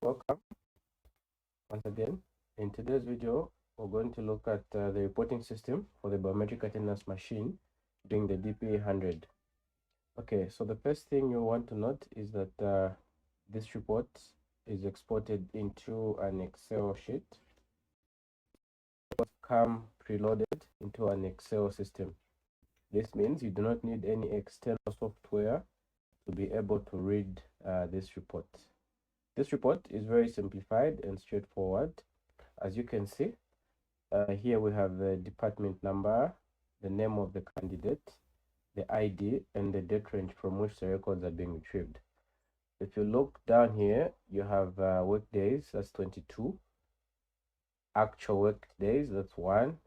Welcome once again. In today's video, we're going to look at the reporting system for the biometric attendance machine during the DP100. Okay, so the first thing you want to note is that this report is exported into an Excel sheet. It come preloaded into an Excel system. This means you do not need any external software to be able to read this report. This report is very simplified and straightforward. As you can see, here we have the department number, the name of the candidate, the ID, and the date range from which the records are being retrieved. If you look down here, you have work days, that's 22. Actual work days, that's 1.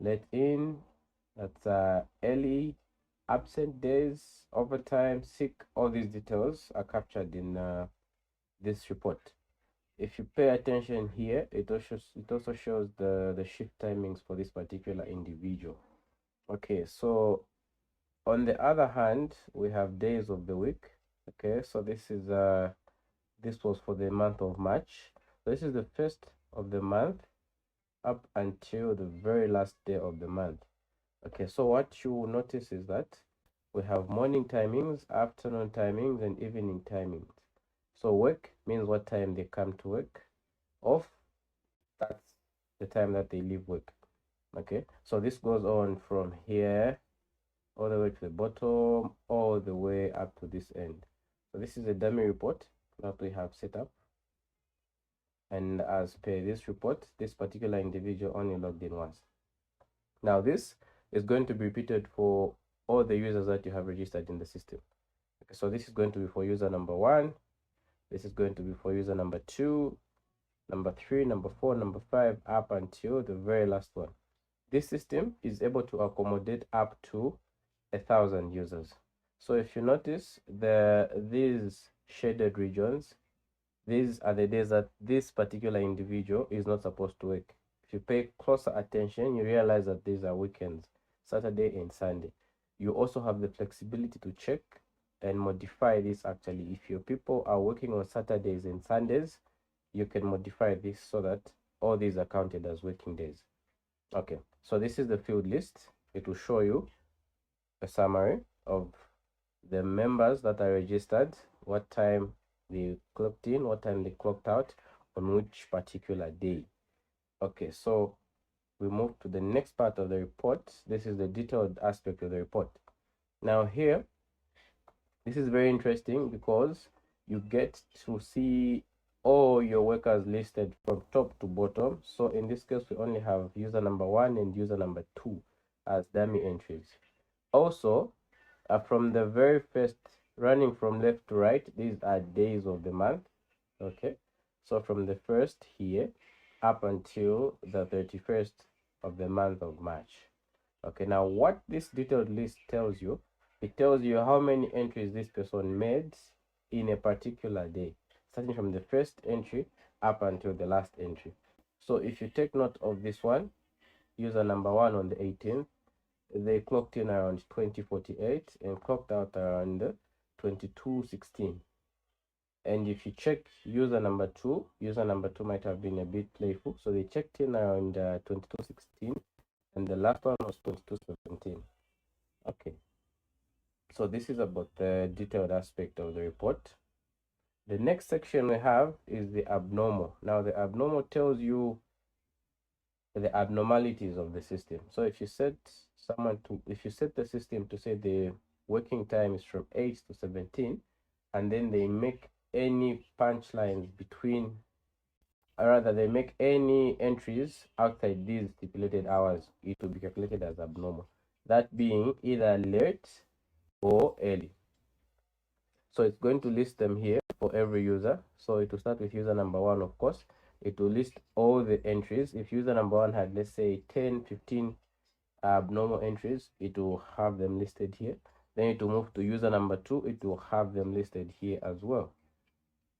Let in, that's early, absent days, overtime, sick. All these details are captured in this report. If you pay attention here, it also shows the shift timings for this particular individual. Okay, so on the other hand, we have days of the week. Okay, so this was for the month of March. So this is the first of the month up until the very last day of the month. Okay, so what you will notice is that we have morning timings, afternoon timings, and evening timings. So work means what time they come to work. Off, that's the time that they leave work. Okay, so this goes on from here all the way to the bottom, all the way up to this end. So this is a dummy report that we have set up, and as per this report, this particular individual only logged in once. Now this is going to be repeated for all the users that you have registered in the system. Okay, so this is going to be for user number 1, this is going to be for user number 2, number 3, number 4, number 5, up until the very last one. This system is able to accommodate up to 1,000 users. So if you notice these shaded regions, these are the days that this particular individual is not supposed to work. If you pay closer attention, you realize that these are weekends, Saturday and Sunday. You also have the flexibility to check and modify this. Actually, if your people are working on Saturdays and Sundays, you can modify this so that all these are counted as working days. Okay, so this is the field list. It will show you a summary of the members that are registered, what time they clocked in, what time they clocked out, on which particular day. Okay, so we move to the next part of the report. This is the detailed aspect of the report. Now here, this is very interesting because you get to see all your workers listed from top to bottom. So in this case, we only have user number 1 and user number 2 as dummy entries. Also, from the very first, running from left to right, these are days of the month. Okay, so from the first here up until the 31st of the month of March. Okay, now what this detailed list tells you, it tells you how many entries this person made in a particular day, starting from the first entry up until the last entry. So if you take note of this one, user number 1 on the 18th, they clocked in around 20:48 and clocked out around 22:16. And if you check user number 2 might have been a bit playful, so they checked in around 22:16 and the last one was 22:17. Okay, so this is about the detailed aspect of the report. The next section we have is the abnormal. Now the abnormal tells you the abnormalities of the system. So if you set the system to say the working time is from 8 to 17, and then they make any punchlines between, or rather they make any entries outside these stipulated hours, it will be calculated as abnormal, that being either late or early. So it's going to list them here for every user. So it will start with user number 1, of course. It will list all the entries. If user number 1 had, let's say, 10, 15 abnormal entries, it will have them listed here. Then it will move to user number 2, it will have them listed here as well.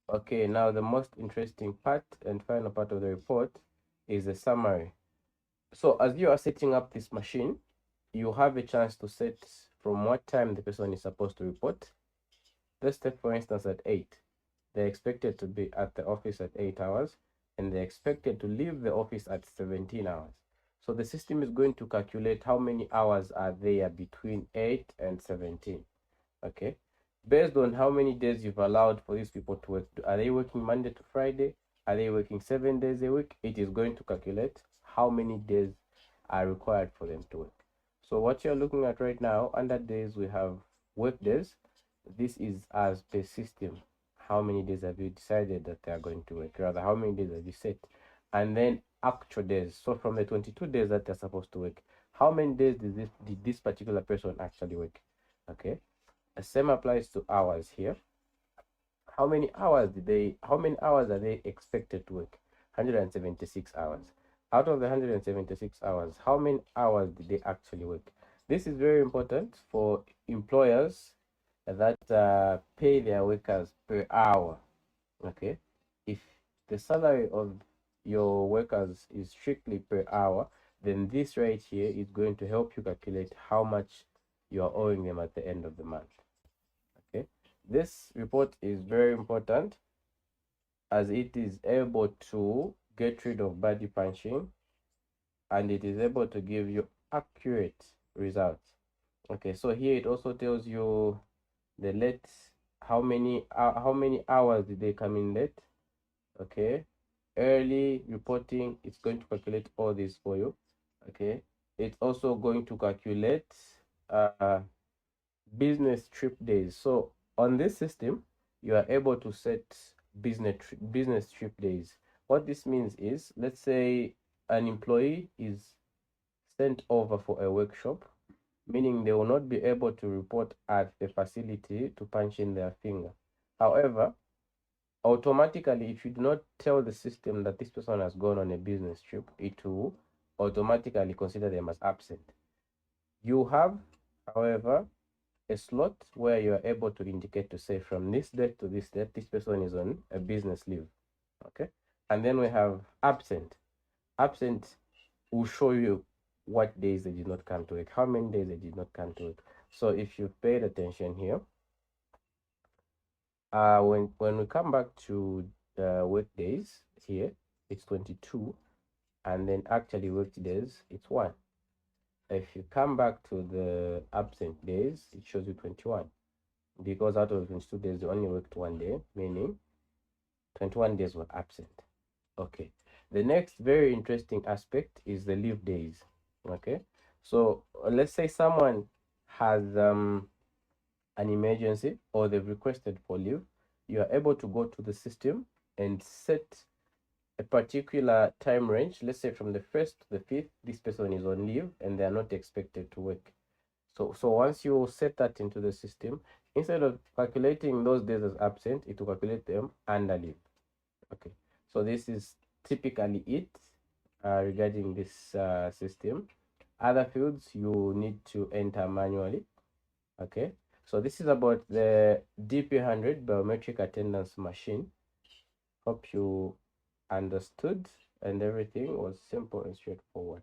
Okay, now the most interesting part and final part of the report is the summary. So as you are setting up this machine, you have a chance to set from what time the person is supposed to report. Let's take, for instance, at 8. they're expected to be at the office at 8 hours, and they're expected to leave the office at 17 hours. So the system is going to calculate how many hours are there between 8 and 17. Okay, based on how many days you've allowed for these people to work. Are they working Monday to Friday? Are they working 7 days a week? It is going to calculate how many days are required for them to work. So what you're looking at right now, under days, we have work days. This is as per system. How many days have you decided that they are going to work? Rather, how many days have you set? And then actual days. So from the 22 days that they're supposed to work, how many days did this particular person actually work? Okay. The same applies to hours here. How many hours are they expected to work? 176 hours. Out of the 176 hours, how many hours did they actually work? This is very important for employers that pay their workers per hour. Okay, if the salary of your workers is strictly per hour, then this right here is going to help you calculate how much you are owing them at the end of the month. Okay, this report is very important as it is able to get rid of body punching, and it is able to give you accurate results. Okay, so here it also tells you the late, how many hours did they come in late. Okay, early reporting, it's going to calculate all this for you. Okay, it's also going to calculate business trip days. So on this system, you are able to set business trip days. What this means is, let's say an employee is sent over for a workshop, meaning they will not be able to report at the facility to punch in their finger. However, automatically, if you do not tell the system that this person has gone on a business trip, it will automatically consider them as absent. You have, however, a slot where you are able to indicate to say from this date to this date, this person is on a business leave. Okay, and then we have absent. Absent will show you what days they did not come to work, how many days they did not come to work. So if you've paid attention here, when we come back to the work days here, it's 22, and then actually worked days, it's 1. If you come back to the absent days, it shows you 21, because out of 22 days they only worked 1 day, meaning 21 days were absent. Okay, the next very interesting aspect is the leave days. Okay, so let's say someone has an emergency or they've requested for leave. You are able to go to the system and set a particular time range. Let's say from the 1st to the 5th, this person is on leave and they are not expected to work. So once you set that into the system, instead of calculating those days as absent, it will calculate them under leave. Okay, so this is typically it regarding this system. Other fields you need to enter manually. Okay, so this is about the DP100 Biometric Attendance machine. Hope you understood and everything was simple and straightforward.